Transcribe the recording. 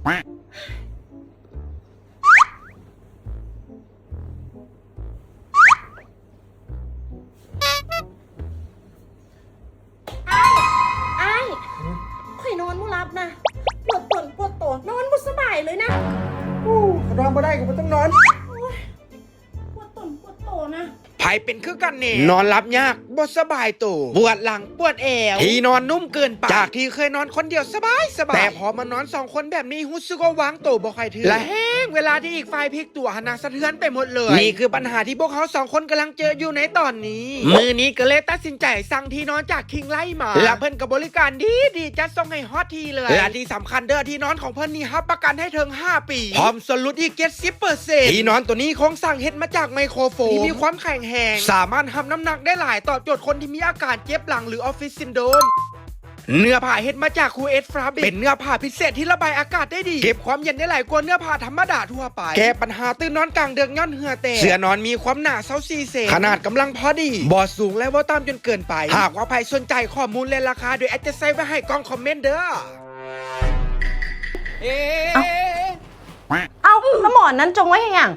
ข่อยนอนมุรับนะปวดต้นปวดโตนอนมุสบายเลยนะนอนบ่ได้ก็ไม่ต้องนอน ปวดต้นปวดโตนะ ไผเป็นคือกันเนี่ยนอนหลับยากบ่สบายตัวปวดหลังปวดแอวที่นอนนุ่มเกินไปจากที่เคยนอนคนเดียวสบายแต่พอมานอน2คนแบบนี้รู้สึกว่าวางตัวบ่ค่อยถึงและแห้งเวลาที่อีกฝ่ายพลิกตัวหนาสะเทือนไปหมดเลยนี่คือปัญหาที่พวกเขา2คนกำลังเจออยู่ในตอนนี้มือนี้ก็เลยตัดสินใจสั่งที่นอนจากคิงไล่มาและเพิ่นกับบริการดีจัดส่งให้ฮอตทีเลยและที่สำคัญเด้อที่นอนของเพิ่นนี่รับประกันให้ถึง5 ปีพร้อมส่วนลดอีก 70% ที่นอนตัวนี้โครงสร้างเฮ็ดมาจากไมโครโฟมที่มีความแข็งแรงสามารถทำน้ำหนักได้หลายตอบโจทย์คนที่มีอาการเจ็บหลังหรือออฟฟิศซินโดรมเนื้อผ้าเฮ็ดมาจากคูเอสฟราบิเป็นเนื้อผ้าพิเศษที่ระบายอากาศได้ดีเก็บความเย็นได้หลายกว่าเนื้อผ้าธรรมดาทั่วไปแก้ปัญหาตื่นนอนกลางดึกย้อนเหือแตกเสื้อนอนมีความหนา24 เซนขนาดกำลังพอดีบ่สูงและบ่ต่ำจนเกินไปหากว่าใครสนใจข้อมูลและราคาโดยแอดจะใส่ไว้ให้กล่องคอมเมนต์เด้อเอาแล้วหมอนนั้นจงไว้ให้ยัง